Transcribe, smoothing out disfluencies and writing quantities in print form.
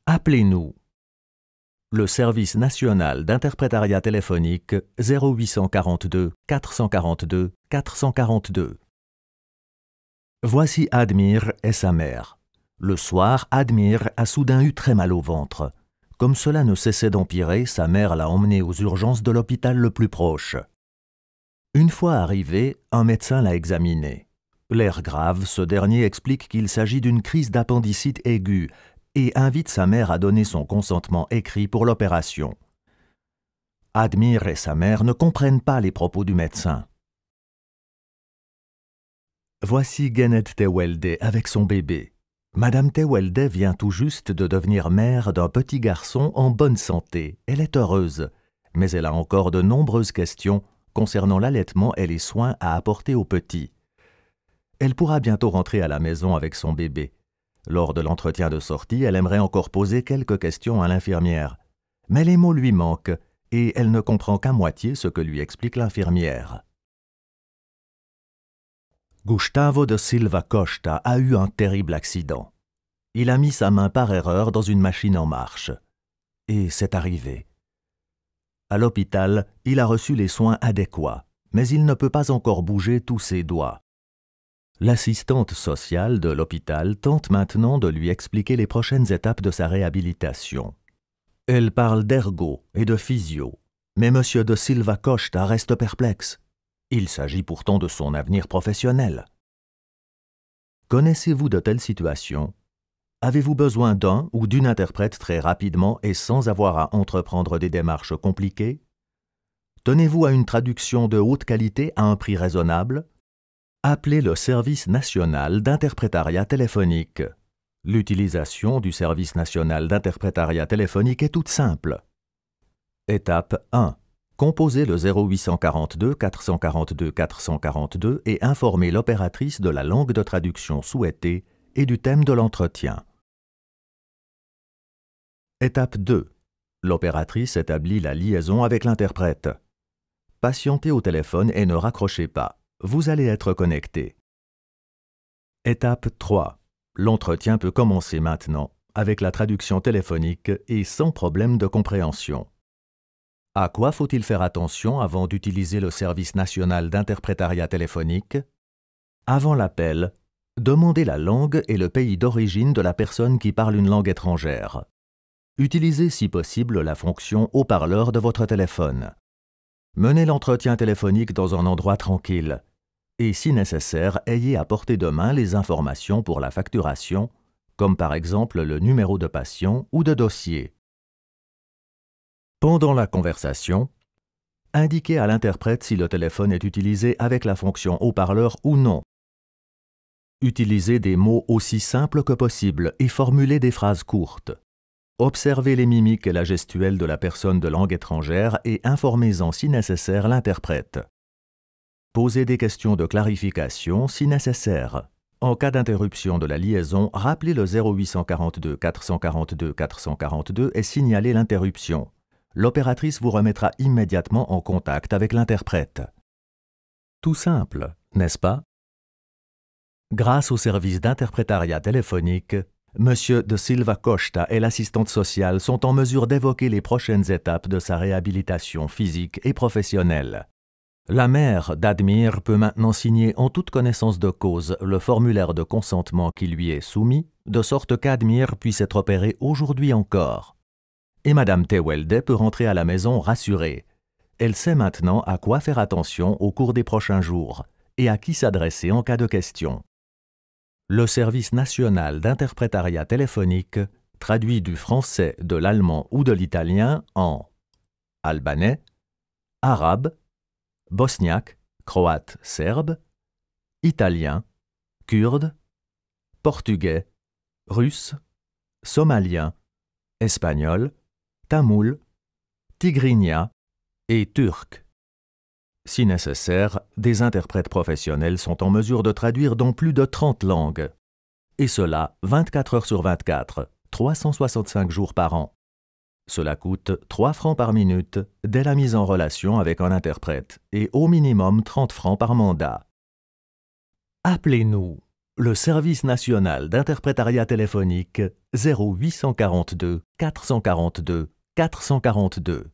Appelez-nous. Le service national d'interprétariat téléphonique 0842 442 442. Voici Admire et sa mère. Le soir, Admire a soudain eu très mal au ventre. Comme cela ne cessait d'empirer, sa mère l'a emmené aux urgences de l'hôpital le plus proche. Une fois arrivé, un médecin l'a examiné. L'air grave, ce dernier explique qu'il s'agit d'une crise d'appendicite aiguë et invite sa mère à donner son consentement écrit pour l'opération. Admire et sa mère ne comprennent pas les propos du médecin. Voici Genet Tewelde avec son bébé. Madame Tewelde vient tout juste de devenir mère d'un petit garçon en bonne santé. Elle est heureuse, mais elle a encore de nombreuses questions concernant l'allaitement et les soins à apporter au petit. Elle pourra bientôt rentrer à la maison avec son bébé. Lors de l'entretien de sortie, elle aimerait encore poser quelques questions à l'infirmière. Mais les mots lui manquent et elle ne comprend qu'à moitié ce que lui explique l'infirmière. Gustavo de Silva Costa a eu un terrible accident. Il a mis sa main par erreur dans une machine en marche. Et c'est arrivé. À l'hôpital, il a reçu les soins adéquats, mais il ne peut pas encore bouger tous ses doigts. L'assistante sociale de l'hôpital tente maintenant de lui expliquer les prochaines étapes de sa réhabilitation. Elle parle d'ergo et de physio, mais M. de Silva Costa reste perplexe. Il s'agit pourtant de son avenir professionnel. Connaissez-vous de telles situations? Avez-vous besoin d'un ou d'une interprète très rapidement et sans avoir à entreprendre des démarches compliquées? Tenez-vous à une traduction de haute qualité à un prix raisonnable? Appelez le service national d'interprétariat téléphonique. L'utilisation du service national d'interprétariat téléphonique est toute simple. Étape 1. Composez le 0842 442 442 et informez l'opératrice de la langue de traduction souhaitée et du thème de l'entretien. Étape 2. L'opératrice établit la liaison avec l'interprète. Patientez au téléphone et ne raccrochez pas. Vous allez être connecté. Étape 3. L'entretien peut commencer maintenant, avec la traduction téléphonique et sans problème de compréhension. À quoi faut-il faire attention avant d'utiliser le service national d'interprétariat téléphonique? Avant l'appel, demandez la langue et le pays d'origine de la personne qui parle une langue étrangère. Utilisez si possible la fonction haut-parleur de votre téléphone. Menez l'entretien téléphonique dans un endroit tranquille. Et si nécessaire, ayez à portée de main les informations pour la facturation, comme par exemple le numéro de patient ou de dossier. Pendant la conversation, indiquez à l'interprète si le téléphone est utilisé avec la fonction haut-parleur ou non. Utilisez des mots aussi simples que possible et formulez des phrases courtes. Observez les mimiques et la gestuelle de la personne de langue étrangère et informez-en si nécessaire l'interprète. Posez des questions de clarification si nécessaire. En cas d'interruption de la liaison, rappelez le 0842 442 442 et signalez l'interruption. L'opératrice vous remettra immédiatement en contact avec l'interprète. Tout simple, n'est-ce pas? Grâce au service d'interprétariat téléphonique, M. de Silva Costa et l'assistante sociale sont en mesure d'évoquer les prochaines étapes de sa réhabilitation physique et professionnelle. La mère d'Admire peut maintenant signer en toute connaissance de cause le formulaire de consentement qui lui est soumis, de sorte qu'Admire puisse être opérée aujourd'hui encore. Et Madame Tewelde peut rentrer à la maison rassurée. Elle sait maintenant à quoi faire attention au cours des prochains jours et à qui s'adresser en cas de question. Le service national d'interprétariat téléphonique traduit du français, de l'allemand ou de l'italien en albanais, arabe, bosniaque, croate, serbe, italien, kurde, portugais, russe, somalien, espagnol, tamoul, tigrinya et turc. Si nécessaire, des interprètes professionnels sont en mesure de traduire dans plus de 30 langues. Et cela 24 heures sur 24, 365 jours par an. Cela coûte 3 francs par minute dès la mise en relation avec un interprète et au minimum 30 francs par mandat. Appelez-nous Le Service national d'interprétariat téléphonique 0842 442 442.